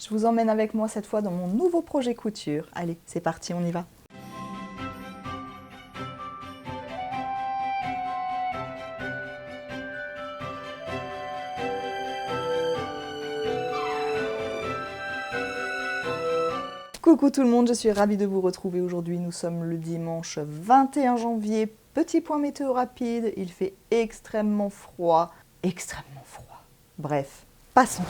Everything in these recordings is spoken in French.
Je vous emmène avec moi cette fois dans mon nouveau projet couture. Allez, c'est parti, on y va. Coucou tout le monde, je suis ravie de vous retrouver aujourd'hui. Nous sommes le dimanche 21 janvier. Petit point météo rapide, il fait extrêmement froid. Bref, passons.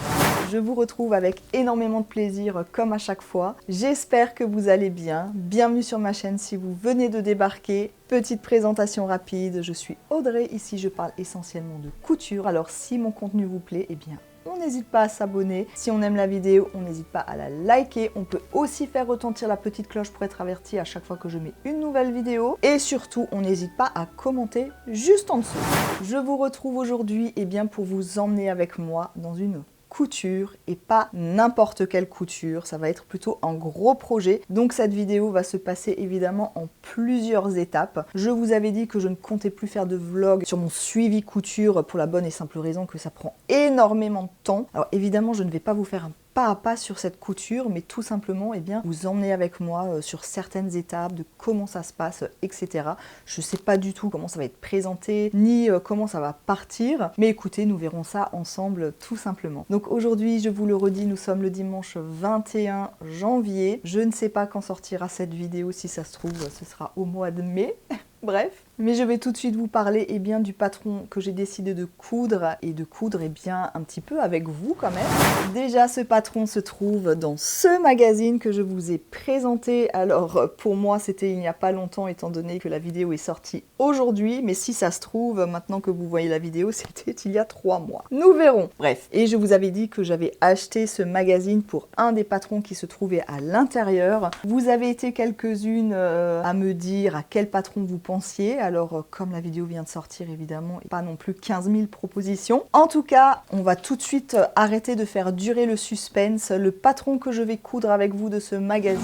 Je vous retrouve avec énormément de plaisir comme à chaque fois. J'espère que vous allez bien. Bienvenue sur ma chaîne si vous venez de débarquer. Petite présentation rapide, je suis Audrey. Ici, je parle essentiellement de couture. Alors si mon contenu vous plaît, eh bien, on n'hésite pas à s'abonner. Si on aime la vidéo, on n'hésite pas à la liker. On peut aussi faire retentir la petite cloche pour être averti à chaque fois que je mets une nouvelle vidéo. Et surtout, on n'hésite pas à commenter juste en dessous. Je vous retrouve aujourd'hui pour vous emmener avec moi dans une couture et pas n'importe quelle couture, ça va être plutôt un gros projet. Donc cette vidéo va se passer évidemment en plusieurs étapes. Je vous avais dit que je ne comptais plus faire de vlog sur mon suivi couture pour la bonne et simple raison que ça prend énormément de temps. Alors évidemment, je ne vais pas vous faire un pas à pas sur cette couture, mais tout simplement vous emmener avec moi sur certaines étapes de comment ça se passe, etc. Je ne sais pas du tout comment ça va être présenté, ni comment ça va partir, mais écoutez, nous verrons ça ensemble tout simplement. Donc aujourd'hui, je vous le redis, nous sommes le dimanche 21 janvier. Je ne sais pas quand sortira cette vidéo, si ça se trouve, ce sera au mois de mai. Bref, mais je vais tout de suite vous parler du patron que j'ai décidé de coudre et de coudre un petit peu avec vous quand même. Déjà, ce patron se trouve dans ce magazine que je vous ai présenté. Alors pour moi, c'était il n'y a pas longtemps étant donné que la vidéo est sortie aujourd'hui, mais si ça se trouve, maintenant que vous voyez la vidéo, c'était il y a 3 mois. Nous verrons. Bref, et je vous avais dit que j'avais acheté ce magazine pour un des patrons qui se trouvait à l'intérieur. Vous avez été quelques-unes à me dire à quel patron vous pensez. Alors, comme la vidéo vient de sortir, évidemment, pas non plus 15 000 propositions. En tout cas, on va tout de suite arrêter de faire durer le suspense. Le patron que je vais coudre avec vous de ce magazine,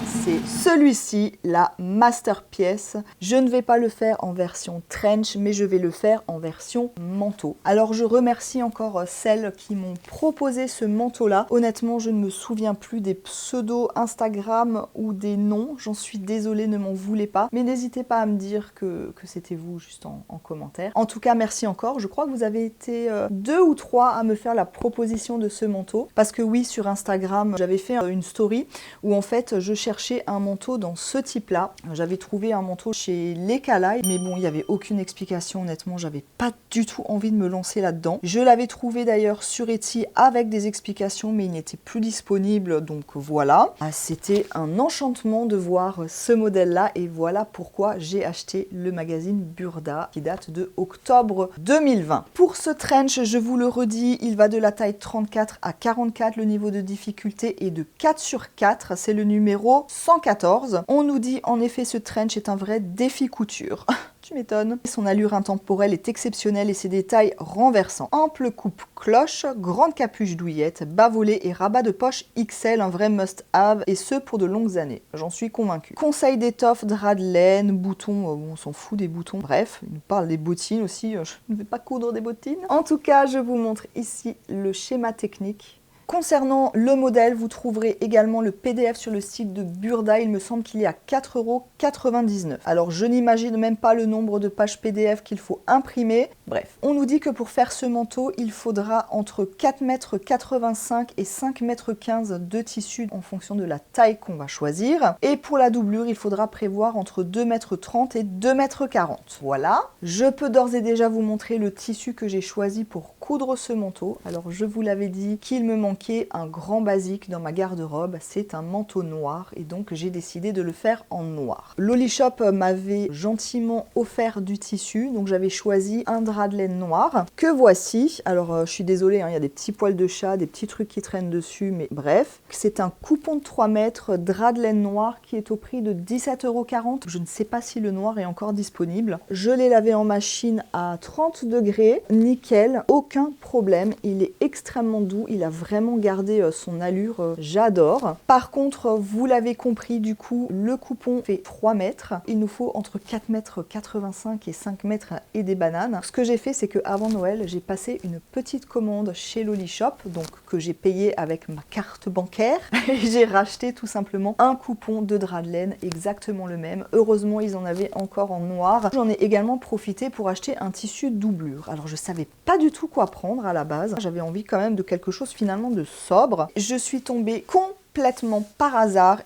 c'est celui-ci, la masterpiece. Je ne vais pas le faire en version trench, mais je vais le faire en version manteau. Alors, je remercie encore celles qui m'ont proposé ce manteau-là. Honnêtement, je ne me souviens plus des pseudos Instagram ou des noms. J'en suis désolée, ne m'en voulez pas. Mais n'hésitez pas à me dire que c'était vous juste en commentaire. En tout cas, merci encore. Je crois que vous avez été 2 ou 3 à me faire la proposition de ce manteau. Parce que oui, sur Instagram, j'avais fait une story où en fait, je cherchais un manteau dans ce type-là. J'avais trouvé un manteau chez Lekala, mais bon, il n'y avait aucune explication. Honnêtement, j'avais pas du tout envie de me lancer là-dedans. Je l'avais trouvé d'ailleurs sur Etsy avec des explications, mais il n'était plus disponible, donc voilà. C'était un enchantement de voir ce modèle-là et voilà pourquoi j'ai acheté le magazine Burda qui date de octobre 2020. Pour ce trench, je vous le redis, il va de la taille 34 à 44. Le niveau de difficulté est de 4 sur 4. C'est le numéro 114. On nous dit en effet ce trench est un vrai défi couture. Tu m'étonnes. Son allure intemporelle est exceptionnelle et ses détails renversants. Ample coupe cloche, grande capuche douillette, bas volé et rabat de poche XL, un vrai must-have et ce pour de longues années. J'en suis convaincue. Conseil d'étoffe, drap de laine, boutons, on s'en fout des boutons. Bref, il nous parle des bottines aussi, je ne vais pas coudre des bottines. En tout cas, je vous montre ici le schéma technique. Concernant le modèle, vous trouverez également le PDF sur le site de Burda. Il me semble qu'il est à 4,99 €. Alors, je n'imagine même pas le nombre de pages PDF qu'il faut imprimer. Bref, on nous dit que pour faire ce manteau, il faudra entre 4,85 m et 5,15 m de tissu en fonction de la taille qu'on va choisir. Et pour la doublure, il faudra prévoir entre 2,30 m et 2,40 m. Voilà. Je peux d'ores et déjà vous montrer le tissu que j'ai choisi pour coudre ce manteau. Alors, je vous l'avais dit qu'il me manquait un grand basique dans ma garde-robe, c'est un manteau noir et donc j'ai décidé de le faire en noir. Loli Shop m'avait gentiment offert du tissu, donc j'avais choisi un drap de laine noir que voici. Alors je suis désolée, il y a des petits poils de chat, des petits trucs qui traînent dessus, mais bref. C'est un coupon de 3 mètres, drap de laine noir qui est au prix de 17,40 €. Je ne sais pas si le noir est encore disponible. Je l'ai lavé en machine à 30 degrés, nickel, aucun aucun problème. Il est extrêmement doux, il a vraiment gardé son allure, j'adore. Par contre, vous l'avez compris, du coup, le coupon fait 3 mètres. Il nous faut entre 4,85 m et 5 mètres et des bananes. Ce que j'ai fait, c'est qu'avant Noël, j'ai passé une petite commande chez Loli Shop, donc que j'ai payé avec ma carte bancaire. Et j'ai racheté tout simplement un coupon de drap de laine, exactement le même. Heureusement, ils en avaient encore en noir. J'en ai également profité pour acheter un tissu doublure. Alors, je savais pas du tout quoi prendre à la base. J'avais envie quand même de quelque chose finalement de sobre. Je suis tombée complètement par hasard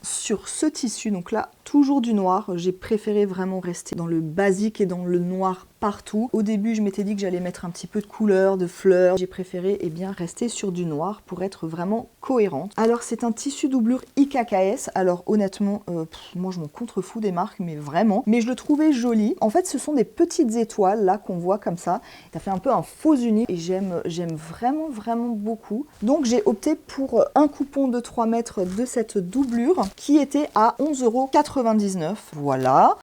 sur ce tissu. Donc là, toujours du noir. J'ai préféré vraiment rester dans le basique et dans le noir partout. Au début, je m'étais dit que j'allais mettre un petit peu de couleur, de fleurs. J'ai préféré rester sur du noir pour être vraiment cohérente. Alors, c'est un tissu doublure IKKS. Alors, honnêtement, moi, je m'en contrefous des marques, mais vraiment. Mais je le trouvais joli. En fait, ce sont des petites étoiles, là, qu'on voit comme ça. Ça fait un peu un faux uni et j'aime vraiment, vraiment beaucoup. Donc, j'ai opté pour un coupon de 3 mètres de cette doublure qui était à 11,99 €. Voilà.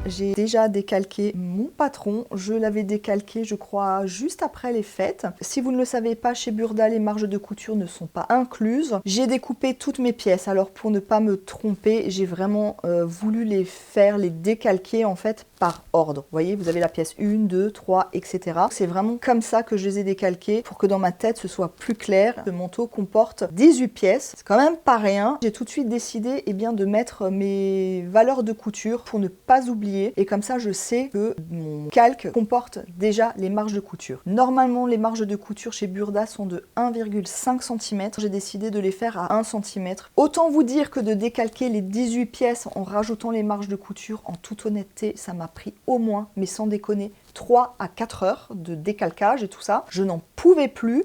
J'ai déjà décalqué mon patron, je l'avais décalqué je crois juste après les fêtes. Si vous ne le savez pas, chez Burda, les marges de couture ne sont pas incluses. J'ai découpé toutes mes pièces, alors pour ne pas me tromper, j'ai vraiment voulu les décalquer en fait par ordre. Vous voyez, vous avez la pièce 1, 2, 3, etc. C'est vraiment comme ça que je les ai décalqués pour que dans ma tête ce soit plus clair. Ce manteau comporte 18 pièces, c'est quand même pas rien. J'ai tout de suite décidé de mettre mes valeurs de couture pour ne pas oublier. Et comme ça, je sais que mon calque comporte déjà les marges de couture. Normalement, les marges de couture chez Burda sont de 1,5 cm. J'ai décidé de les faire à 1 cm. Autant vous dire que de décalquer les 18 pièces en rajoutant les marges de couture, en toute honnêteté, ça m'a pris au moins, mais sans déconner, 3 à 4 heures de décalcage et tout ça. Je n'en pouvais plus.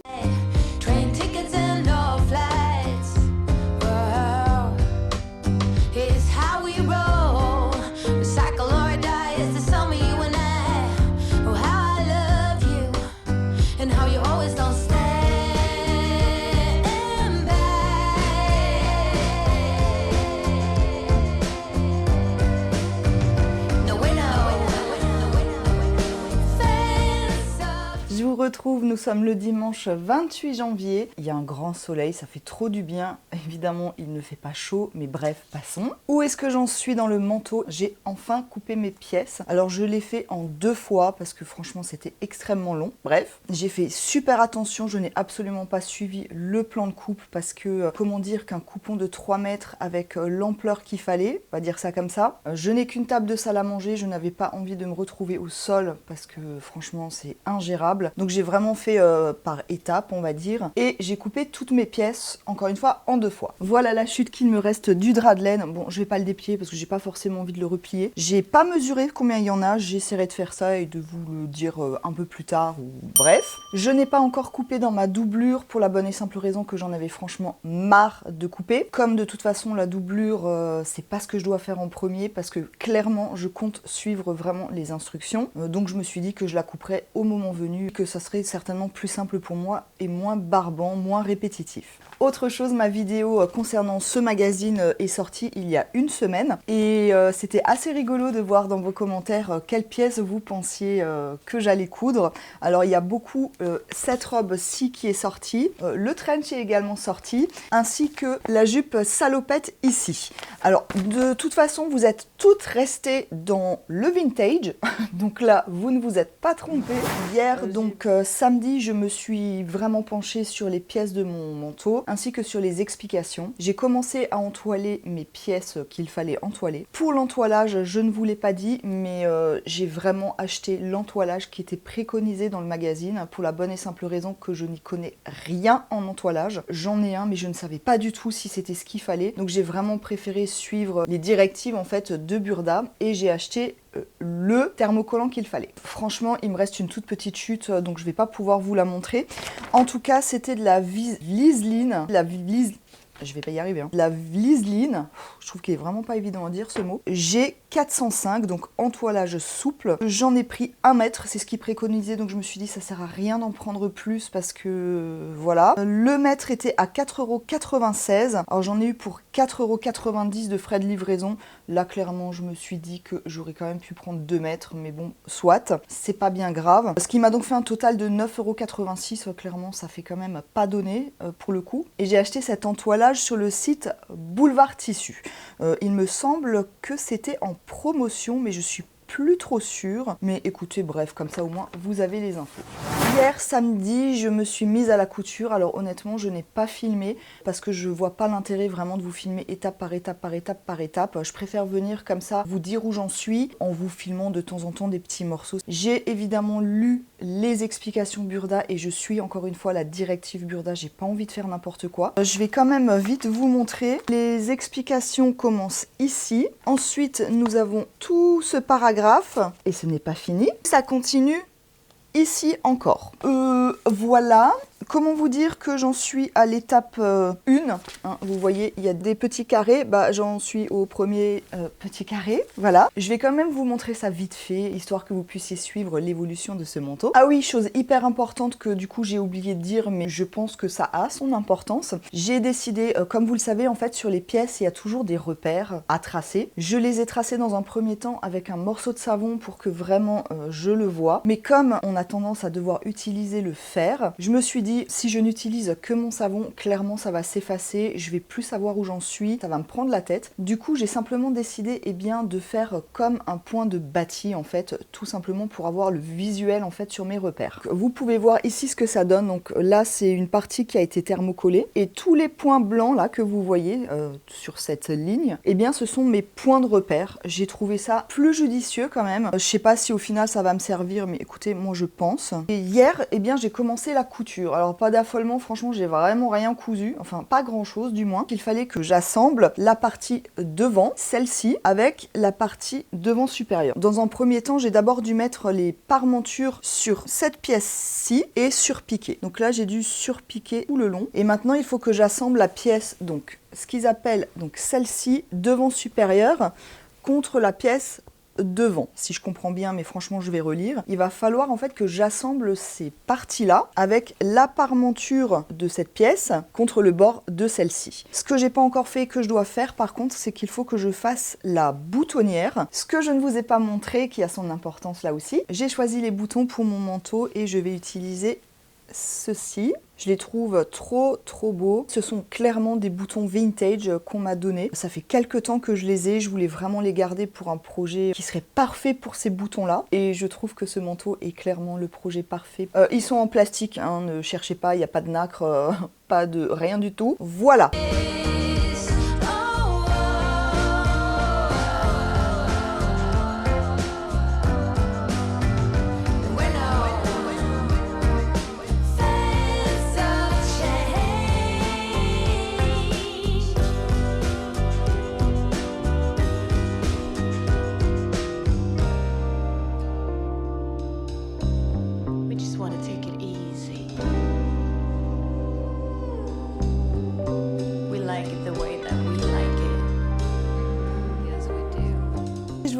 Retrouve, nous sommes le dimanche 28 janvier, il y a un grand soleil, ça fait trop du bien, évidemment il ne fait pas chaud, mais bref, passons. Où est-ce que j'en suis dans le manteau? J'ai enfin coupé mes pièces, alors je l'ai fait en 2 fois parce que franchement c'était extrêmement long, bref. J'ai fait super attention, je n'ai absolument pas suivi le plan de coupe parce que, comment dire qu'un coupon de 3 mètres avec l'ampleur qu'il fallait, on va dire ça comme ça. Je n'ai qu'une table de salle à manger, je n'avais pas envie de me retrouver au sol parce que franchement c'est ingérable. Donc j'ai vraiment fait par étapes, on va dire. Et j'ai coupé toutes mes pièces, encore une fois, en 2 fois. Voilà la chute qu'il me reste du drap de laine. Bon, je vais pas le déplier parce que j'ai pas forcément envie de le replier. J'ai pas mesuré combien il y en a. J'essaierai de faire ça et de vous le dire un peu plus tard ou bref. Je n'ai pas encore coupé dans ma doublure pour la bonne et simple raison que j'en avais franchement marre de couper. Comme de toute façon, la doublure, c'est pas ce que je dois faire en premier parce que clairement, je compte suivre vraiment les instructions. Donc je me suis dit que je la couperais au moment venu, que ça serait certainement plus simple pour moi et moins barbant, moins répétitif. Autre chose, ma vidéo concernant ce magazine est sortie il y a 1 semaine et c'était assez rigolo de voir dans vos commentaires quelles pièces vous pensiez que j'allais coudre. Alors il y a beaucoup cette robe-ci qui est sortie, le trench est également sorti, ainsi que la jupe salopette ici. Alors de toute façon vous êtes toutes restées dans le vintage, donc là vous ne vous êtes pas trompées. Hier donc samedi, je me suis vraiment penchée sur les pièces de mon manteau, ainsi que sur les explications. J'ai commencé à entoiler mes pièces qu'il fallait entoiler. Pour l'entoilage, je ne vous l'ai pas dit, mais j'ai vraiment acheté l'entoilage qui était préconisé dans le magazine, pour la bonne et simple raison que je n'y connais rien en entoilage. J'en ai un, mais je ne savais pas du tout si c'était ce qu'il fallait. Donc j'ai vraiment préféré suivre les directives en fait de Burda et j'ai acheté le thermocollant qu'il fallait. Franchement, il me reste une toute petite chute, donc je vais pas pouvoir vous la montrer. En tout cas, c'était de la Liseline, je vais pas y arriver. La Liseline, je trouve qu'il est vraiment pas évident à dire ce mot. G405, donc entoilage souple. J'en ai pris 1 mètre, c'est ce qui préconisait, donc je me suis dit ça sert à rien d'en prendre plus parce que voilà. Le mètre était à 4,96 €. Alors j'en ai eu pour 4,90 € de frais de livraison. Là clairement je me suis dit que j'aurais quand même pu prendre 2 mètres, mais bon, soit, c'est pas bien grave. Ce qui m'a donc fait un total de 9,86 €. Clairement ça fait quand même pas donné pour le coup. Et j'ai acheté cet entoilage sur le site Boulevard Tissu. Il me semble que c'était en promotion, mais je suis plus trop sûre. Mais écoutez, bref, comme ça au moins vous avez les infos. Hier samedi, je me suis mise à la couture. Alors honnêtement, je n'ai pas filmé parce que je vois pas l'intérêt vraiment de vous filmer étape par étape par étape par étape. Je préfère venir comme ça, vous dire où j'en suis en vous filmant de temps en temps des petits morceaux. J'ai évidemment lu les explications Burda et je suis encore une fois la directive Burda. J'ai pas envie de faire n'importe quoi. Je vais quand même vite vous montrer. Les explications commencent ici. Ensuite, nous avons tout ce paragraphe et ce n'est pas fini. Ça continue ici encore. Voilà. Comment vous dire que j'en suis à l'étape 1 hein, vous voyez, il y a des petits carrés. Bah, j'en suis au premier petit carré. Voilà. Je vais quand même vous montrer ça vite fait, histoire que vous puissiez suivre l'évolution de ce manteau. Ah oui, chose hyper importante que du coup j'ai oublié de dire, mais je pense que ça a son importance. J'ai décidé, comme vous le savez, en fait, sur les pièces, il y a toujours des repères à tracer. Je les ai tracés dans un premier temps avec un morceau de savon pour que vraiment je le vois. Mais comme on a tendance à devoir utiliser le fer, je me suis dit, si je n'utilise que mon savon, clairement ça va s'effacer, je vais plus savoir où j'en suis, ça va me prendre la tête. Du coup, j'ai simplement décidé de faire comme un point de bâti en fait, tout simplement pour avoir le visuel en fait sur mes repères. Vous pouvez voir ici ce que ça donne. Donc là, c'est une partie qui a été thermocollée et tous les points blancs là que vous voyez sur cette ligne, ce sont mes points de repère. J'ai trouvé ça plus judicieux quand même. Je sais pas si au final ça va me servir, mais écoutez, moi je pense. Et hier, j'ai commencé la couture. Alors pas d'affolement, franchement j'ai vraiment rien cousu, enfin pas grand chose du moins. Il fallait que j'assemble la partie devant, celle-ci, avec la partie devant supérieure. Dans un premier temps, j'ai d'abord dû mettre les parmentures sur cette pièce-ci et surpiquer. Donc là j'ai dû surpiquer tout le long. Et maintenant il faut que j'assemble la pièce, donc ce qu'ils appellent donc celle-ci, devant supérieure, contre la pièce devant, si je comprends bien, mais franchement je vais relire. Il va falloir en fait que j'assemble ces parties-là avec la parmenture de cette pièce contre le bord de celle-ci. Ce que j'ai pas encore fait et que je dois faire par contre, c'est qu'il faut que je fasse la boutonnière. Ce que je ne vous ai pas montré, qui a son importance là aussi. J'ai choisi les boutons pour mon manteau et je vais utiliser ceci. Je les trouve trop beaux. Ce sont clairement des boutons vintage qu'on m'a donné. Ça fait quelques temps que je les ai. Je voulais vraiment les garder pour un projet qui serait parfait pour ces boutons-là. Et je trouve que ce manteau est clairement le projet parfait. Ils sont en plastique, hein, ne cherchez pas, il n'y a pas de nacre, pas de rien du tout. Voilà.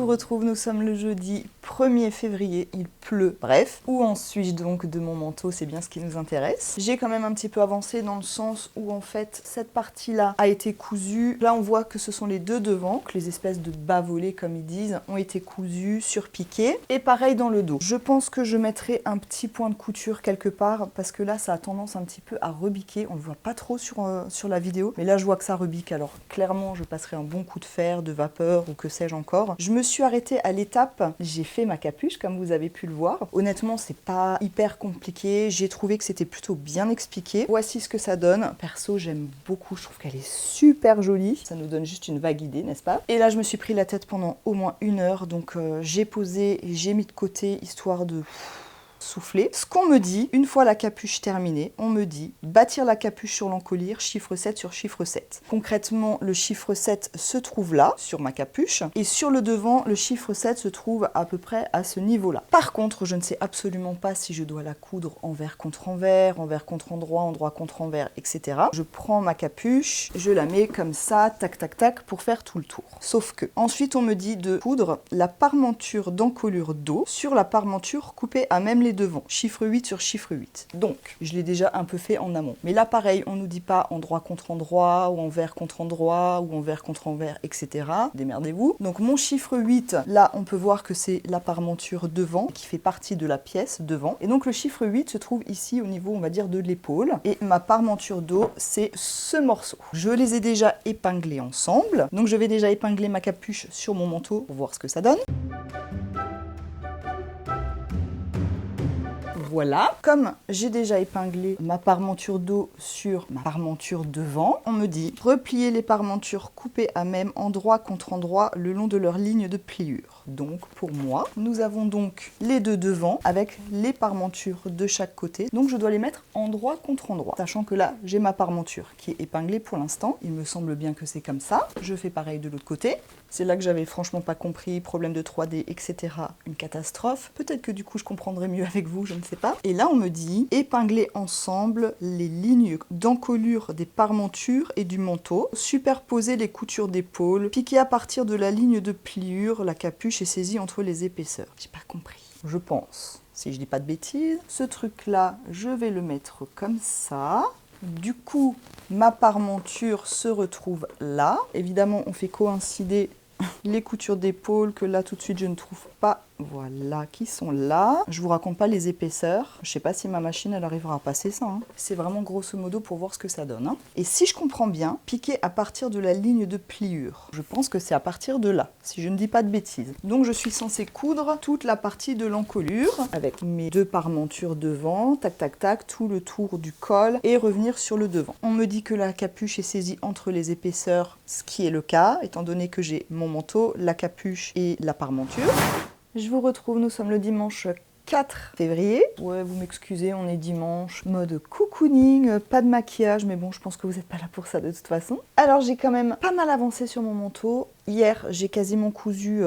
Retrouve, nous sommes le jeudi 1er février, il pleut, bref. Où en suis-je donc de mon manteau? C'est bien ce qui nous intéresse. J'ai quand même un petit peu avancé dans le sens où en fait cette partie-là a été cousue. Là on voit que ce sont les deux devants, que les espèces de bas volés comme ils disent, ont été cousus, surpiqués. Et pareil dans le dos. Je pense que je mettrai un petit point de couture quelque part parce que là ça a tendance un petit peu à rebiquer. On ne le voit pas trop sur la vidéo, mais là je vois que ça rebique. Alors clairement je passerai un bon coup de fer, de vapeur ou que sais-je encore. Je me suis arrêtée à l'étape, j'ai fait ma capuche comme vous avez pu le voir. Honnêtement, c'est pas hyper compliqué. J'ai trouvé que c'était plutôt bien expliqué. Voici ce que ça donne. Perso, j'aime beaucoup. Je trouve qu'elle est super jolie. Ça nous donne juste une vague idée, n'est-ce pas? Et là, je me suis pris la tête pendant au moins 1 heure. Donc, j'ai posé et j'ai mis de côté histoire de souffler. Ce qu'on me dit, une fois la capuche terminée, on me dit bâtir la capuche sur l'encolure, chiffre 7 sur chiffre 7. Concrètement, le chiffre 7 se trouve là, sur ma capuche, et sur le devant, le chiffre 7 se trouve à peu près à ce niveau-là. Par contre, je ne sais absolument pas si je dois la coudre envers contre envers contre endroit contre envers, etc. Je prends ma capuche, je la mets comme ça, tac tac tac, pour faire tout le tour. Sauf que, ensuite on me dit de coudre la parmenture d'encolure dos sur la parmenture coupée à même les devants, chiffre 8 sur chiffre 8. Donc, je l'ai déjà un peu fait en amont. Mais là, pareil, on nous dit pas endroit contre endroit, ou envers contre endroit, ou envers contre envers, etc. Démerdez-vous. Donc, mon chiffre 8, là, on peut voir que c'est la parmenture devant, qui fait partie de la pièce devant. Et donc, le chiffre 8 se trouve ici, au niveau, on va dire, de l'épaule. Et ma parmenture dos, c'est ce morceau. Je les ai déjà épinglés ensemble. Donc, je vais déjà épingler ma capuche sur mon manteau pour voir ce que ça donne. Voilà, comme j'ai déjà épinglé ma parmenture dos sur ma parmenture devant, on me dit replier les parmentures coupées à même endroit contre endroit le long de leur ligne de pliure. Donc pour moi, nous avons donc les deux devant avec les parmentures de chaque côté. Donc je dois les mettre endroit contre endroit. Sachant que là, j'ai ma parmenture qui est épinglée pour l'instant. Il me semble bien que c'est comme ça. Je fais pareil de l'autre côté. C'est là que j'avais franchement pas compris, problème de 3D, etc. Une catastrophe. Peut-être que du coup je comprendrai mieux avec vous, je ne sais pas. Et là on me dit épingler ensemble les lignes d'encolure des parmentures et du manteau, superposer les coutures d'épaule, piquer à partir de la ligne de pliure, la capuche est saisie entre les épaisseurs. J'ai pas compris. Je pense, si je dis pas de bêtises, ce truc-là, je vais le mettre comme ça. Du coup, ma parmenture se retrouve là. Évidemment, on fait coïncider les coutures d'épaule que là, tout de suite, je ne trouve pas. Voilà, qui sont là. Je vous raconte pas les épaisseurs. Je sais pas si ma machine, elle arrivera à passer ça. C'est vraiment grosso modo pour voir ce que ça donne. Et si je comprends bien, piquer à partir de la ligne de pliure. Je pense que c'est à partir de là, si je ne dis pas de bêtises. Donc, je suis censée coudre toute la partie de l'encolure avec mes deux parmentures devant, tac, tac, tac, tout le tour du col et revenir sur le devant. On me dit que la capuche est saisie entre les épaisseurs, ce qui est le cas, étant donné que j'ai mon manteau, la capuche et la parmenture. Je vous retrouve, nous sommes le dimanche 4 février. Ouais, vous m'excusez, on est dimanche. Mode cocooning, pas de maquillage, mais bon, je pense que vous n'êtes pas là pour ça de toute façon. Alors, j'ai quand même pas mal avancé sur mon manteau. Hier, j'ai quasiment cousu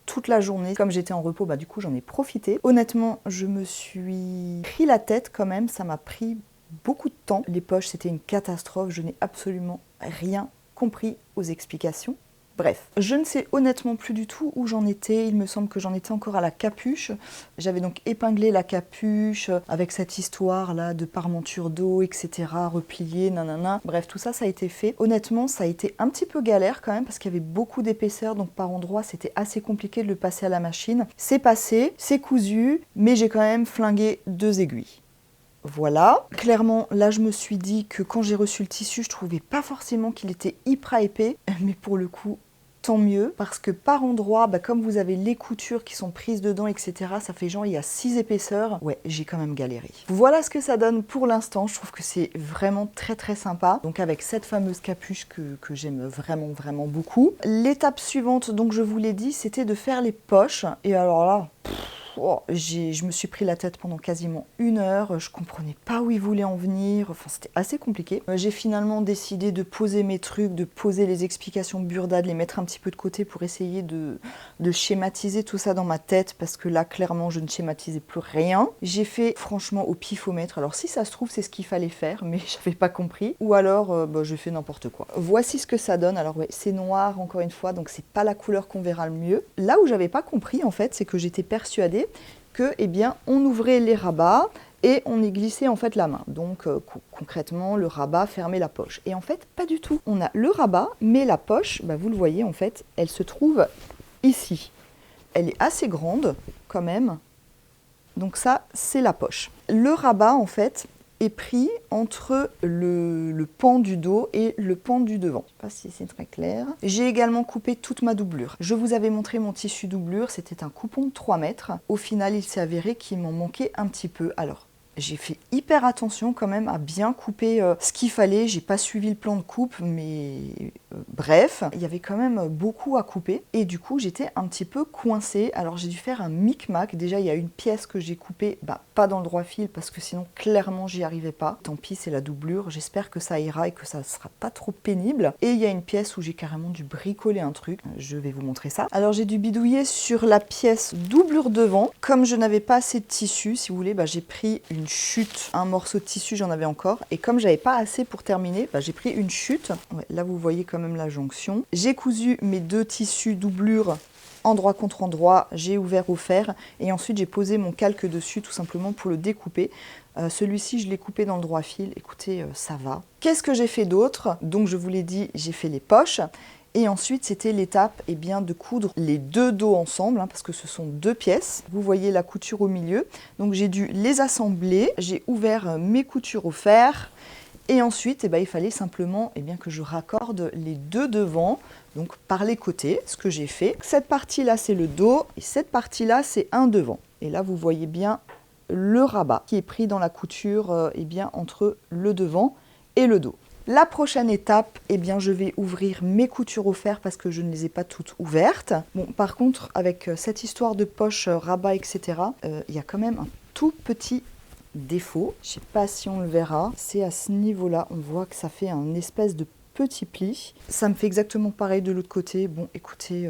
toute la journée. Comme j'étais en repos, bah du coup, j'en ai profité. Honnêtement, je me suis pris la tête quand même. Ça m'a pris beaucoup de temps. Les poches, c'était une catastrophe. Je n'ai absolument rien compris aux explications. Bref, je ne sais honnêtement plus du tout où j'en étais. Il me semble que j'en étais encore à la capuche. J'avais donc épinglé la capuche avec cette histoire là de parmenture dos, etc. repliée, nanana. Bref, tout ça, ça a été fait. Honnêtement, ça a été un petit peu galère quand même parce qu'il y avait beaucoup d'épaisseur. Donc par endroits, c'était assez compliqué de le passer à la machine. C'est passé, c'est cousu, mais j'ai quand même flingué 2 aiguilles. Voilà, clairement là je me suis dit que quand j'ai reçu le tissu je trouvais pas forcément qu'il était hyper épais, mais pour le coup tant mieux, parce que par endroit, bah, comme vous avez les coutures qui sont prises dedans, etc., ça fait genre il y a 6 épaisseurs. Ouais, j'ai quand même galéré. Voilà ce que ça donne pour l'instant. Je trouve que c'est vraiment très très sympa. Donc avec cette fameuse capuche que j'aime vraiment beaucoup. L'étape suivante, donc je vous l'ai dit, c'était de faire les poches. Et alors là... je me suis pris la tête pendant quasiment 1 heure, je comprenais pas où ils voulaient en venir, enfin c'était assez compliqué. J'ai finalement décidé de poser mes trucs, de poser les explications burda, de les mettre un petit peu de côté pour essayer de schématiser tout ça dans ma tête, parce que là clairement je ne schématisais plus rien. J'ai fait franchement au pifomètre, alors si ça se trouve c'est ce qu'il fallait faire, mais j'avais pas compris, ou alors j'ai fait n'importe quoi. Voici ce que ça donne, alors ouais c'est noir encore une fois, donc c'est pas la couleur qu'on verra le mieux. Là où j'avais pas compris en fait, c'est que j'étais persuadée que, eh bien, on ouvrait les rabats et on y glissait en fait la main. Donc concrètement, le rabat fermait la poche. Et en fait, pas du tout. On a le rabat, mais la poche, bah, vous le voyez en fait, elle se trouve ici. Elle est assez grande quand même. Donc ça, c'est la poche. Le rabat en fait est pris entre le pan du dos et le pan du devant. Je ne sais pas si c'est très clair. J'ai également coupé toute ma doublure. Je vous avais montré mon tissu doublure, c'était un coupon de 3 mètres. Au final, il s'est avéré qu'il m'en manquait un petit peu. Alors, j'ai fait hyper attention quand même à bien couper ce qu'il fallait. J'ai pas suivi le plan de coupe, mais bref, il y avait quand même beaucoup à couper. Et du coup, j'étais un petit peu coincée. Alors, j'ai dû faire un micmac. Déjà, il y a une pièce que j'ai coupée, pas dans le droit fil, parce que sinon, clairement, j'y arrivais pas. Tant pis, c'est la doublure. J'espère que ça ira et que ça sera pas trop pénible. Et il y a une pièce où j'ai carrément dû bricoler un truc. Je vais vous montrer ça. Alors, j'ai dû bidouiller sur la pièce doublure devant. Comme je n'avais pas assez de tissu, si vous voulez, j'ai pris une chute, un morceau de tissu, j'en avais encore, et comme j'avais pas assez pour terminer, j'ai pris une chute. Ouais, là vous voyez quand même la jonction. J'ai cousu mes 2 tissus doublure endroit contre endroit, j'ai ouvert au fer et ensuite j'ai posé mon calque dessus tout simplement pour le découper. Celui-ci je l'ai coupé dans le droit fil, écoutez ça va. Qu'est-ce que j'ai fait d'autre? Donc je vous l'ai dit, j'ai fait les poches. Et ensuite, c'était l'étape de coudre les 2 dos ensemble, parce que ce sont 2 pièces. Vous voyez la couture au milieu. Donc j'ai dû les assembler. J'ai ouvert mes coutures au fer. Et ensuite, il fallait simplement que je raccorde les 2 devants, donc par les côtés, ce que j'ai fait. Cette partie-là, c'est le dos, et cette partie-là, c'est un devant. Et là, vous voyez bien le rabat qui est pris dans la couture entre le devant et le dos. La prochaine étape, je vais ouvrir mes coutures au fer parce que je ne les ai pas toutes ouvertes. Bon, par contre, avec cette histoire de poche, rabat, etc., il y a quand même un tout petit défaut. Je ne sais pas si on le verra. C'est à ce niveau-là, on voit que ça fait un espèce de petit pli. Ça me fait exactement pareil de l'autre côté. Bon, écoutez,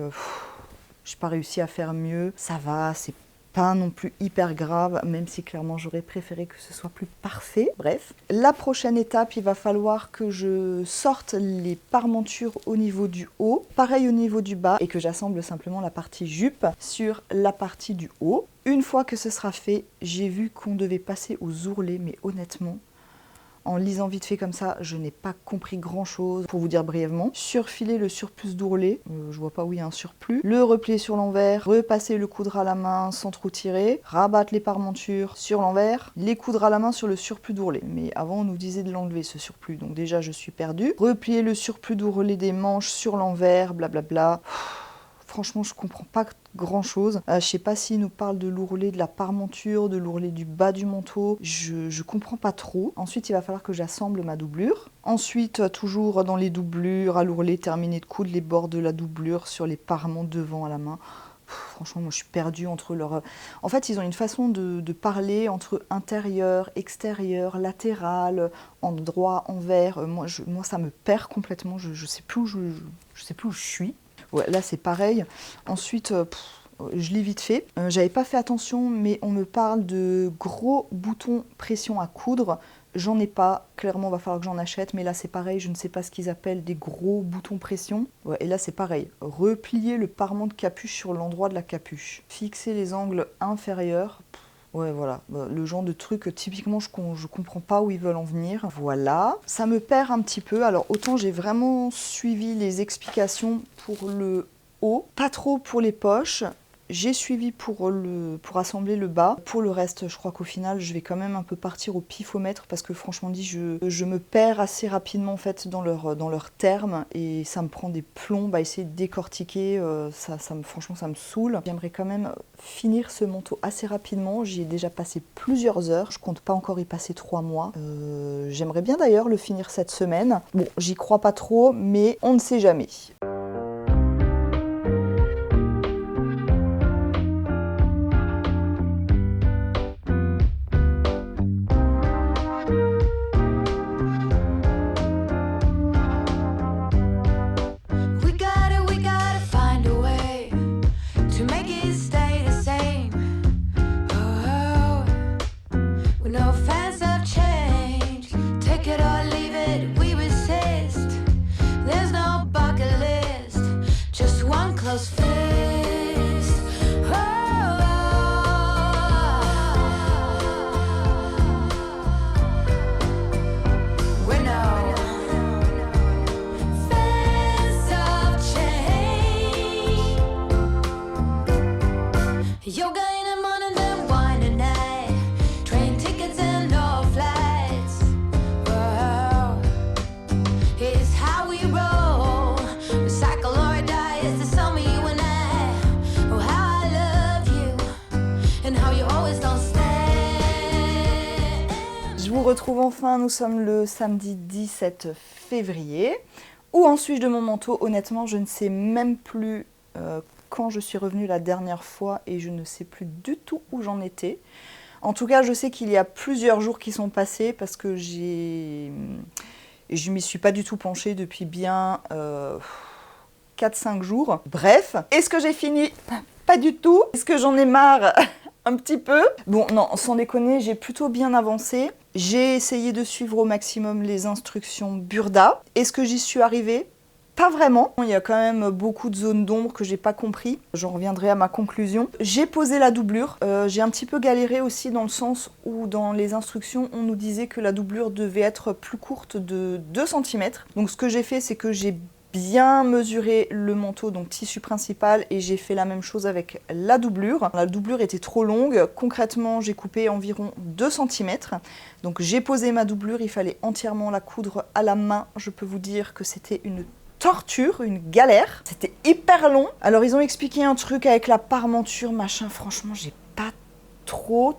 je n'ai pas réussi à faire mieux. Ça va, c'est pas non plus hyper grave, même si clairement j'aurais préféré que ce soit plus parfait. Bref, la prochaine étape, il va falloir que je sorte les parmentures au niveau du haut, pareil au niveau du bas, et que j'assemble simplement la partie jupe sur la partie du haut. Une fois que ce sera fait, j'ai vu qu'on devait passer aux ourlets, mais honnêtement, en lisant vite fait comme ça, je n'ai pas compris grand chose. Pour vous dire brièvement, surfiler le surplus d'ourlet, je vois pas où il y a un surplus, le replier sur l'envers, repasser le coudre à la main sans trop tirer, rabattre les parmentures sur l'envers, les coudre à la main sur le surplus d'ourlet. Mais avant on nous disait de l'enlever ce surplus, donc déjà je suis perdue. Replier le surplus d'ourlet des manches sur l'envers, blablabla. Franchement, je comprends pas grand chose. Je sais pas s'il nous parle de l'ourlet de la parmenture, de l'ourlet du bas du manteau. Je comprends pas trop. Ensuite, il va falloir que j'assemble ma doublure. Ensuite, toujours dans les doublures, à l'ourlet, terminer de coudre les bords de la doublure sur les parements devant à la main. Franchement, moi je suis perdue entre leurs... En fait, ils ont une façon de parler entre intérieur, extérieur, latéral, endroit, envers. Moi, ça me perd complètement. Je sais plus où je suis. Ouais, là c'est pareil. Ensuite, je lis vite fait. J'avais pas fait attention, mais on me parle de gros boutons pression à coudre. J'en ai pas. Clairement, il va falloir que j'en achète. Mais là c'est pareil, je ne sais pas ce qu'ils appellent des gros boutons pression. Ouais, et là c'est pareil. Replier le parement de capuche sur l'endroit de la capuche. Fixer les angles inférieurs. Ouais, voilà, le genre de truc, typiquement, je comprends pas où ils veulent en venir. Voilà, ça me perd un petit peu. Alors, autant j'ai vraiment suivi les explications pour le haut, pas trop pour les poches. J'ai suivi pour assembler le bas. Pour le reste, je crois qu'au final, je vais quand même un peu partir au pifomètre parce que franchement dit, je me perds assez rapidement en fait dans leurs termes et ça me prend des plombs à essayer de décortiquer. Franchement, ça me saoule. J'aimerais quand même finir ce manteau assez rapidement. J'y ai déjà passé plusieurs heures. Je compte pas encore y passer 3 mois. J'aimerais bien d'ailleurs le finir cette semaine. Bon, j'y crois pas trop, mais on ne sait jamais. Yoga in the morning, then wine at night. Train tickets and no flights. retrouve enfin, nous sommes le samedi 17 février. Où en suis-je de mon manteau? Honnêtement, je ne sais même plus quand je suis revenue la dernière fois et je ne sais plus du tout où j'en étais. En tout cas, je sais qu'il y a plusieurs jours qui sont passés parce que je m'y suis pas du tout penchée depuis bien 4-5 jours. Bref, est-ce que j'ai fini? Pas du tout. Est-ce que j'en ai marre? Un petit peu. Bon, non, sans déconner, j'ai plutôt bien avancé. J'ai essayé de suivre au maximum les instructions Burda. Est-ce que j'y suis arrivée? Pas vraiment. Il y a quand même beaucoup de zones d'ombre que j'ai pas compris. J'en reviendrai à ma conclusion. J'ai posé la doublure. J'ai un petit peu galéré aussi dans le sens où dans les instructions, on nous disait que la doublure devait être plus courte de 2 cm. Donc ce que j'ai fait, c'est que j'ai bien mesuré le manteau, donc tissu principal, et j'ai fait la même chose avec la doublure. La doublure était trop longue. Concrètement, j'ai coupé environ 2 cm. Donc j'ai posé ma doublure. Il fallait entièrement la coudre à la main. Je peux vous dire que c'était une torture, une galère. C'était hyper long. Alors ils ont expliqué un truc avec la parmenture, machin. Franchement, j'ai pas trop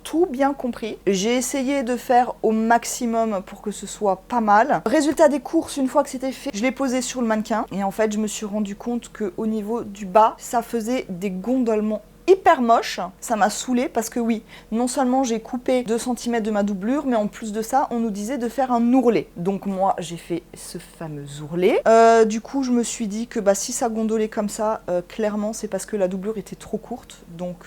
tout bien compris. J'ai essayé de faire au maximum pour que ce soit pas mal. Résultat des courses, une fois que c'était fait, je l'ai posé sur le mannequin. Et en fait, je me suis rendu compte qu'au niveau du bas, ça faisait des gondolements hyper moche. Ça m'a saoulée parce que oui, non seulement j'ai coupé 2 cm de ma doublure, mais en plus de ça, on nous disait de faire un ourlet. Donc moi, j'ai fait ce fameux ourlet. Du coup, je me suis dit que bah, si ça gondolait comme ça, clairement, c'est parce que la doublure était trop courte. Donc,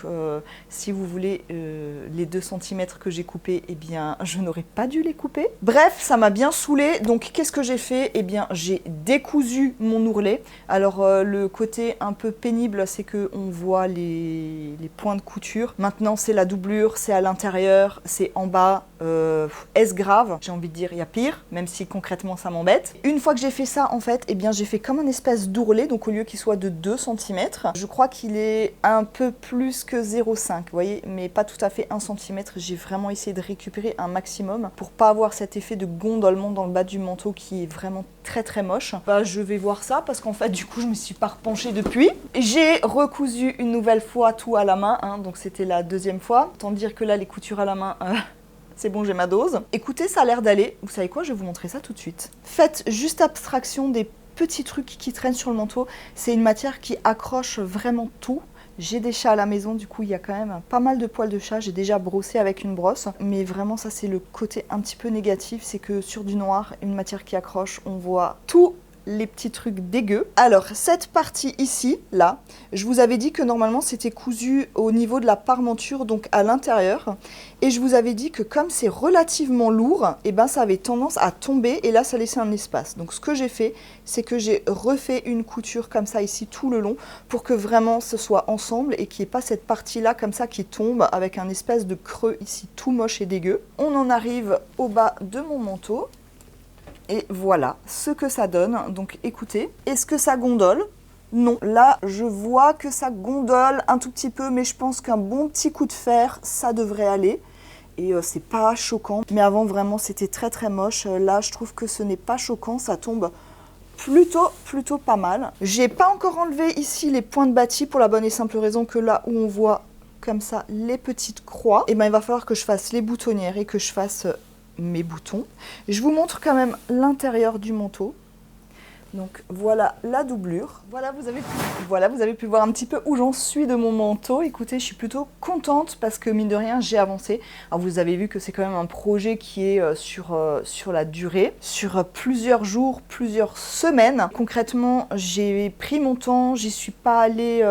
si vous voulez, les 2 cm que j'ai coupés, eh bien, je n'aurais pas dû les couper. Bref, ça m'a bien saoulée. Donc, qu'est-ce que j'ai fait? Eh bien, j'ai décousu mon ourlet. Alors, le côté un peu pénible, c'est qu'on voit les points de couture. Maintenant, c'est la doublure, c'est à l'intérieur, c'est en bas. Est-ce grave? J'ai envie de dire, il y a pire, même si concrètement ça m'embête. Une fois que j'ai fait ça, en fait, eh bien, j'ai fait comme un espèce d'ourlet, donc au lieu qu'il soit de 2 cm, je crois qu'il est un peu plus que 0,5, vous voyez, mais pas tout à fait 1 cm. J'ai vraiment essayé de récupérer un maximum pour pas avoir cet effet de gondolement dans le bas du manteau qui est vraiment très moche. Bah, je vais voir ça parce qu'en fait, du coup, je me suis pas repenchée depuis. J'ai recousu une nouvelle fois tout à la main, hein, donc c'était la 2e fois. Autant dire que là, les coutures à la main... c'est bon, j'ai ma dose. Écoutez, ça a l'air d'aller. Vous savez quoi? Je vais vous montrer ça tout de suite. Faites juste abstraction des petits trucs qui traînent sur le manteau. C'est une matière qui accroche vraiment tout. J'ai des chats à la maison, du coup, il y a quand même pas mal de poils de chat. J'ai déjà brossé avec une brosse. Mais vraiment, ça, c'est le côté un petit peu négatif. C'est que sur du noir, une matière qui accroche, on voit tout les petits trucs dégueux. Alors, cette partie ici, là, je vous avais dit que normalement c'était cousu au niveau de la parmenture, donc à l'intérieur. Et je vous avais dit que comme c'est relativement lourd, et ben ça avait tendance à tomber et là ça laissait un espace. Donc ce que j'ai fait, c'est que j'ai refait une couture comme ça ici tout le long pour que vraiment ce soit ensemble et qu'il n'y ait pas cette partie-là comme ça qui tombe avec un espèce de creux ici tout moche et dégueu. On en arrive au bas de mon manteau. Et voilà ce que ça donne. Donc écoutez, est-ce que ça gondole? Non. Là, je vois que ça gondole un tout petit peu, mais je pense qu'un bon petit coup de fer, ça devrait aller. Et c'est pas choquant. Mais avant, vraiment, c'était très moche. Là, je trouve que ce n'est pas choquant. Ça tombe plutôt pas mal. J'ai pas encore enlevé ici les points de bâti pour la bonne et simple raison que là où on voit comme ça les petites croix, et ben il va falloir que je fasse les boutonnières et que je fasse... mes boutons. Je vous montre quand même l'intérieur du manteau. Donc voilà la doublure. Voilà, vous avez pu voir un petit peu où j'en suis de mon manteau. Écoutez, je suis plutôt contente parce que mine de rien, j'ai avancé. Alors vous avez vu que c'est quand même un projet qui est sur la durée, sur plusieurs jours, plusieurs semaines. Concrètement, j'ai pris mon temps, j'y suis pas allée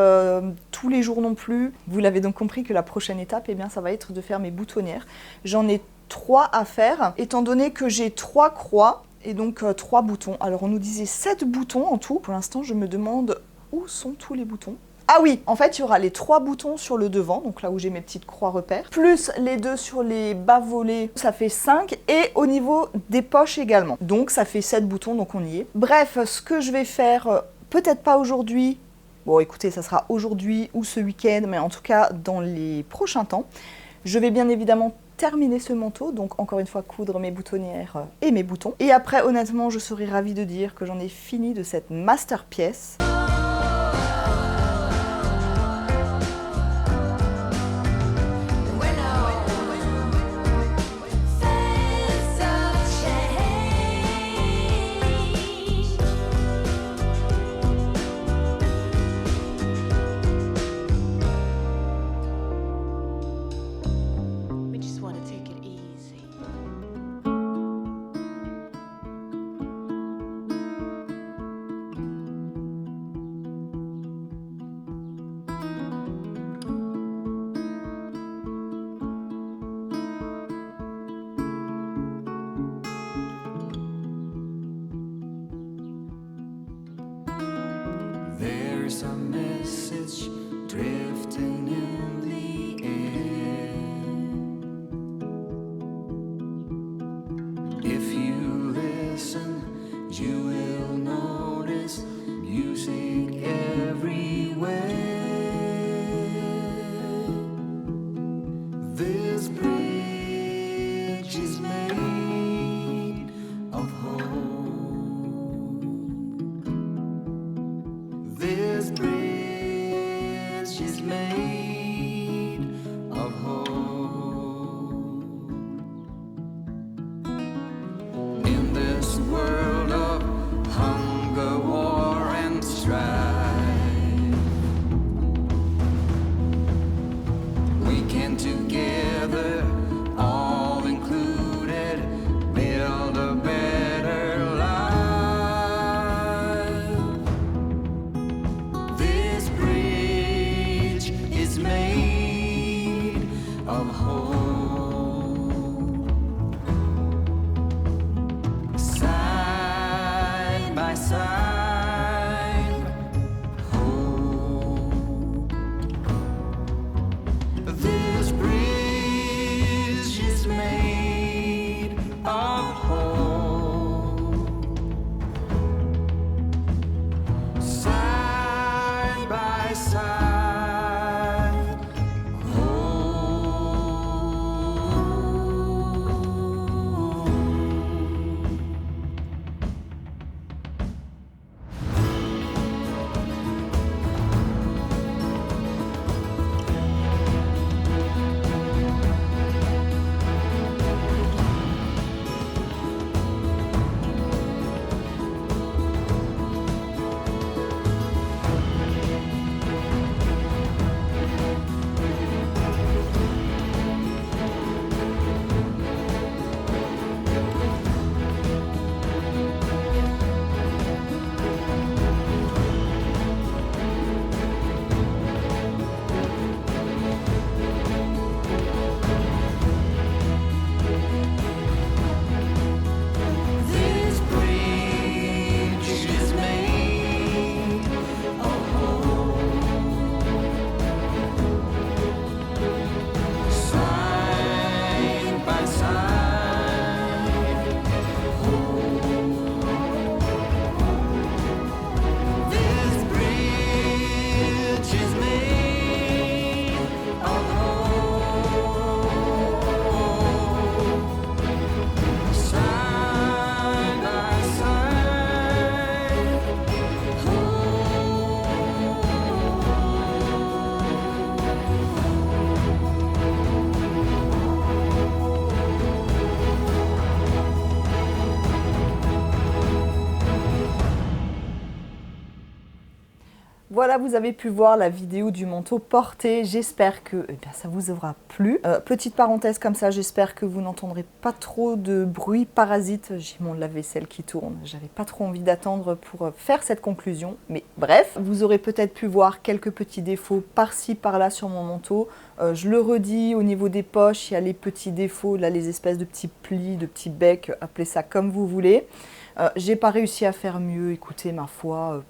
tous les jours non plus. Vous l'avez donc compris que la prochaine étape, eh bien, ça va être de faire mes boutonnières. J'en ai 3 à faire, étant donné que j'ai 3 croix et donc 3 boutons. Alors on nous disait 7 boutons en tout. Pour l'instant, je me demande où sont tous les boutons. Ah oui, en fait, il y aura les 3 boutons sur le devant, donc là où j'ai mes petites croix repères, plus les 2 sur les bas volets, ça fait 5, et au niveau des poches également. Donc ça fait 7 boutons, donc on y est. Bref, ce que je vais faire, peut-être pas aujourd'hui, bon écoutez, ça sera aujourd'hui ou ce week-end, mais en tout cas dans les prochains temps, je vais bien évidemment terminer ce manteau, donc encore une fois coudre mes boutonnières et mes boutons. Et après, honnêtement, je serais ravie de dire que j'en ai fini de cette master pièce. made of hope. In this world of hunger, war, and strife, we can together, all included, build a better life. This bridge is made of hope. Side by side, hope. This bridge is made of hope. Side by side, hope. This bridge is made of hope. Side by side, hope. This bridge is made of hope. Side by side, Voilà, vous avez pu voir la vidéo du manteau porté. J'espère que ça vous aura plu. Petite parenthèse comme ça, j'espère que vous n'entendrez pas trop de bruit parasite. J'ai mon lave-vaisselle qui tourne. J'avais pas trop envie d'attendre pour faire cette conclusion. Mais bref, vous aurez peut-être pu voir quelques petits défauts par-ci, par-là sur mon manteau. Je le redis, au niveau des poches, il y a les petits défauts, là, les espèces de petits plis, de petits becs, appelez ça comme vous voulez. J'ai pas réussi à faire mieux. Écoutez, ma foi...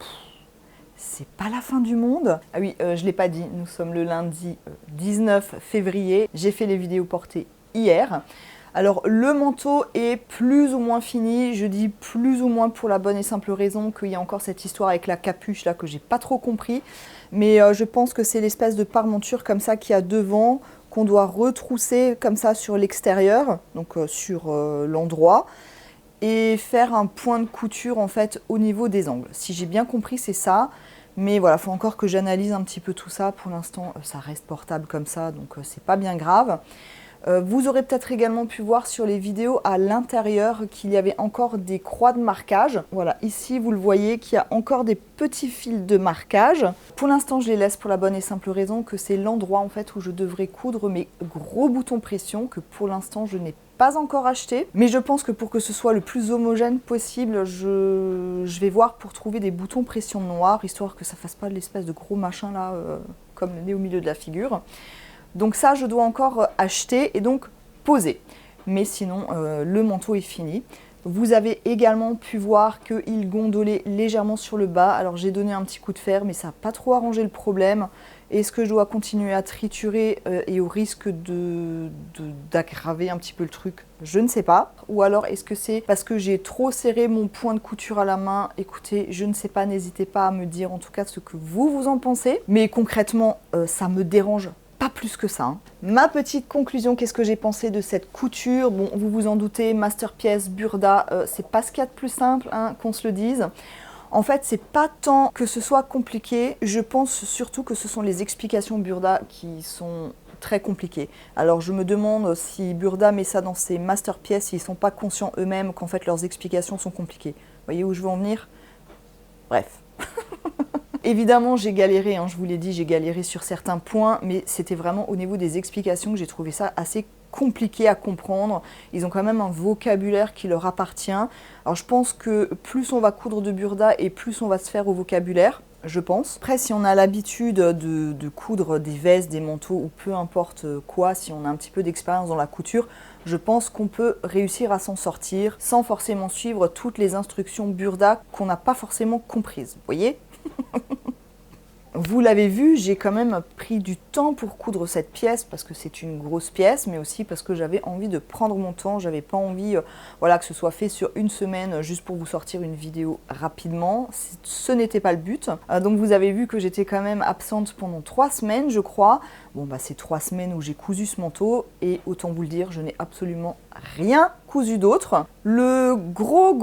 c'est pas la fin du monde. Ah oui, je ne l'ai pas dit, nous sommes le lundi 19 février. J'ai fait les vidéos portées hier. Alors, le manteau est plus ou moins fini. Je dis plus ou moins pour la bonne et simple raison qu'il y a encore cette histoire avec la capuche là que j'ai pas trop compris. Mais je pense que c'est l'espèce de parmenture comme ça qu'il y a devant qu'on doit retrousser comme ça sur l'extérieur, donc sur l'endroit, et faire un point de couture en fait au niveau des angles. Si j'ai bien compris, c'est ça. Mais voilà, il faut encore que j'analyse un petit peu tout ça. Pour l'instant, ça reste portable comme ça, donc c'est pas bien grave. Vous aurez peut-être également pu voir sur les vidéos à l'intérieur qu'il y avait encore des croix de marquage. Voilà, ici vous le voyez qu'il y a encore des petits fils de marquage. Pour l'instant, je les laisse pour la bonne et simple raison que c'est l'endroit en fait où je devrais coudre mes gros boutons pression que pour l'instant je n'ai pas encore acheté. Mais je pense que pour que ce soit le plus homogène possible, je vais voir pour trouver des boutons pression noirs, histoire que ça fasse pas l'espèce de gros machin là, comme le nez au milieu de la figure. Donc ça, je dois encore acheter et donc poser. Mais sinon, le manteau est fini. Vous avez également pu voir qu'il gondolait légèrement sur le bas. Alors j'ai donné un petit coup de fer, mais ça n'a pas trop arrangé le problème. Est-ce que je dois continuer à triturer et au risque d'aggraver un petit peu le truc? Je ne sais pas. Ou alors est-ce que c'est parce que j'ai trop serré mon point de couture à la main? Écoutez, je ne sais pas, n'hésitez pas à me dire en tout cas ce que vous en pensez. Mais concrètement, ça me dérange pas plus que ça. Ma petite conclusion, qu'est-ce que j'ai pensé de cette couture? Bon, vous vous en doutez, Masterpiece, Burda, c'est pas ce qu'il y a de plus simple, hein, qu'on se le dise. En fait, c'est pas tant que ce soit compliqué, je pense surtout que ce sont les explications Burda qui sont très compliquées. Alors je me demande si Burda met ça dans ses masterpieces, s'ils sont pas conscients eux-mêmes qu'en fait leurs explications sont compliquées. Vous voyez où je veux en venir? Bref. Évidemment, j'ai galéré, hein, je vous l'ai dit, j'ai galéré sur certains points, mais c'était vraiment au niveau des explications que j'ai trouvé ça assez compliqué à comprendre. Ils ont quand même un vocabulaire qui leur appartient. Alors je pense que plus on va coudre de Burda et plus on va se faire au vocabulaire, je pense. Après, si on a l'habitude de coudre des vestes, des manteaux ou peu importe quoi, si on a un petit peu d'expérience dans la couture, je pense qu'on peut réussir à s'en sortir sans forcément suivre toutes les instructions Burda qu'on n'a pas forcément comprises. Vous voyez? Vous l'avez vu, j'ai quand même pris du temps pour coudre cette pièce parce que c'est une grosse pièce, mais aussi parce que j'avais envie de prendre mon temps. J'avais pas envie voilà, que ce soit fait sur une semaine juste pour vous sortir une vidéo rapidement. Ce n'était pas le but. Donc vous avez vu que j'étais quand même absente pendant 3 semaines, je crois. Bon, bah c'est 3 semaines où j'ai cousu ce manteau et autant vous le dire, je n'ai absolument rien cousu d'autre. Le gros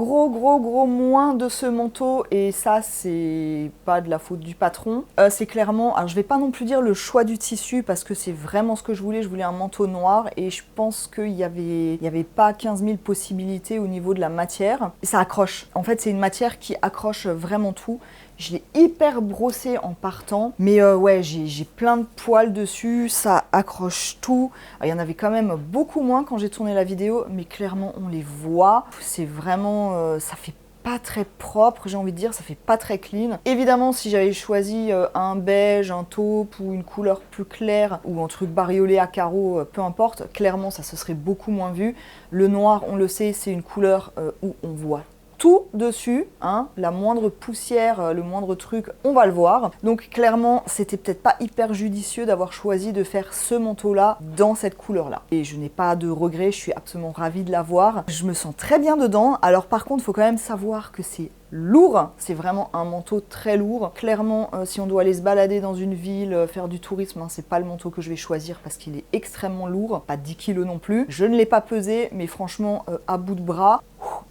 moins de ce manteau, et ça c'est pas de la faute du patron, c'est clairement, alors je vais pas non plus dire le choix du tissu parce que c'est vraiment ce que je voulais un manteau noir et je pense qu'il y avait pas 15 000 possibilités au niveau de la matière. Et ça accroche, en fait c'est une matière qui accroche vraiment tout. Je l'ai hyper brossé en partant, mais ouais, j'ai plein de poils dessus, ça accroche tout. Alors, il y en avait quand même beaucoup moins quand j'ai tourné la vidéo, mais clairement on les voit. C'est vraiment, ça fait pas très propre, j'ai envie de dire, ça fait pas très clean. Évidemment, si j'avais choisi un beige, un taupe ou une couleur plus claire ou un truc bariolé à carreaux, peu importe, clairement ça se serait beaucoup moins vu. Le noir, on le sait, c'est une couleur où on voit tout dessus, hein, la moindre poussière, le moindre truc, on va le voir. Donc clairement, c'était peut-être pas hyper judicieux d'avoir choisi de faire ce manteau-là dans cette couleur-là. Et je n'ai pas de regrets, je suis absolument ravie de l'avoir. Je me sens très bien dedans. Alors par contre, il faut quand même savoir que c'est lourd, c'est vraiment un manteau très lourd. Clairement, si on doit aller se balader dans une ville, faire du tourisme, hein, c'est pas le manteau que je vais choisir parce qu'il est extrêmement lourd, pas 10 kg non plus. Je ne l'ai pas pesé, mais franchement, à bout de bras,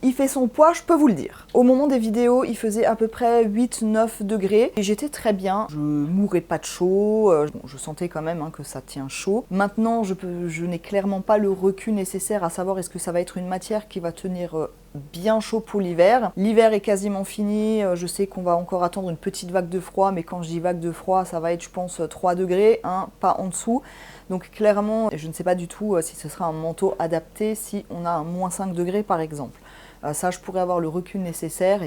il fait son poids, je peux vous le dire. Au moment des vidéos, il faisait à peu près 8-9 degrés et j'étais très bien. Je mourais pas de chaud, bon, je sentais quand même hein, que ça tient chaud. Maintenant, je n'ai clairement pas le recul nécessaire à savoir est-ce que ça va être une matière qui va tenir bien chaud pour l'hiver. L'hiver est quasiment fini, je sais qu'on va encore attendre une petite vague de froid, mais quand je dis vague de froid, ça va être je pense 3 degrés, hein, pas en dessous. Donc clairement, je ne sais pas du tout si ce sera un manteau adapté si on a un moins 5 degrés par exemple. Ça, je pourrais avoir le recul nécessaire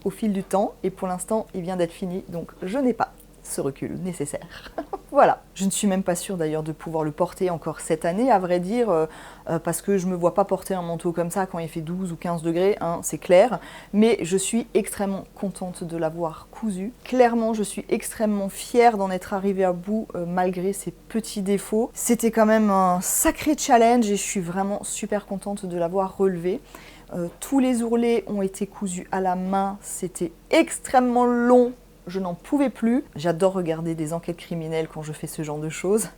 au fil du temps, et pour l'instant, il vient d'être fini, donc je n'ai pas ce recul nécessaire. Voilà. Je ne suis même pas sûre d'ailleurs de pouvoir le porter encore cette année, à vrai dire, parce que je ne me vois pas porter un manteau comme ça quand il fait 12 ou 15 degrés, hein, c'est clair. Mais je suis extrêmement contente de l'avoir cousu. Clairement, je suis extrêmement fière d'en être arrivée à bout, malgré ses petits défauts. C'était quand même un sacré challenge et je suis vraiment super contente de l'avoir relevé. Tous les ourlets ont été cousus à la main, c'était extrêmement long. Je n'en pouvais plus. J'adore regarder des enquêtes criminelles quand je fais ce genre de choses.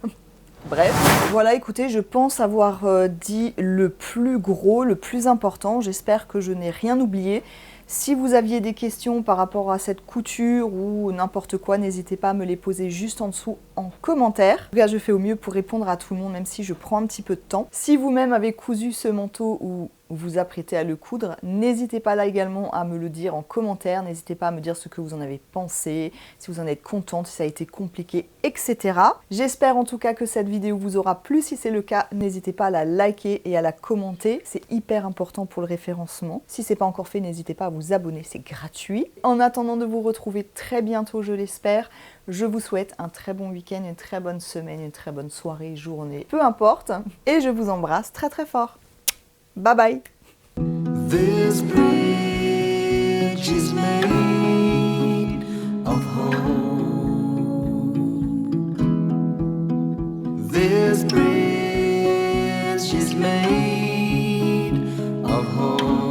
Bref, voilà, écoutez, je pense avoir dit le plus gros, le plus important. J'espère que je n'ai rien oublié. Si vous aviez des questions par rapport à cette couture ou n'importe quoi, n'hésitez pas à me les poser juste en dessous en commentaire. En tout cas, je fais au mieux pour répondre à tout le monde, même si je prends un petit peu de temps. Si vous-même avez cousu ce manteau ou vous apprêtez à le coudre, n'hésitez pas là également à me le dire en commentaire, n'hésitez pas à me dire ce que vous en avez pensé, si vous en êtes contente, si ça a été compliqué, etc. J'espère en tout cas que cette vidéo vous aura plu. Si c'est le cas, n'hésitez pas à la liker et à la commenter, c'est hyper important pour le référencement. Si c'est pas encore fait, n'hésitez pas à vous abonner, c'est gratuit. En attendant de vous retrouver très bientôt, je l'espère, je vous souhaite un très bon week-end, une très bonne semaine, une très bonne soirée, journée, peu importe, et je vous embrasse très très fort. Bye bye. This bridge is made of hope. This bridge is made of hope.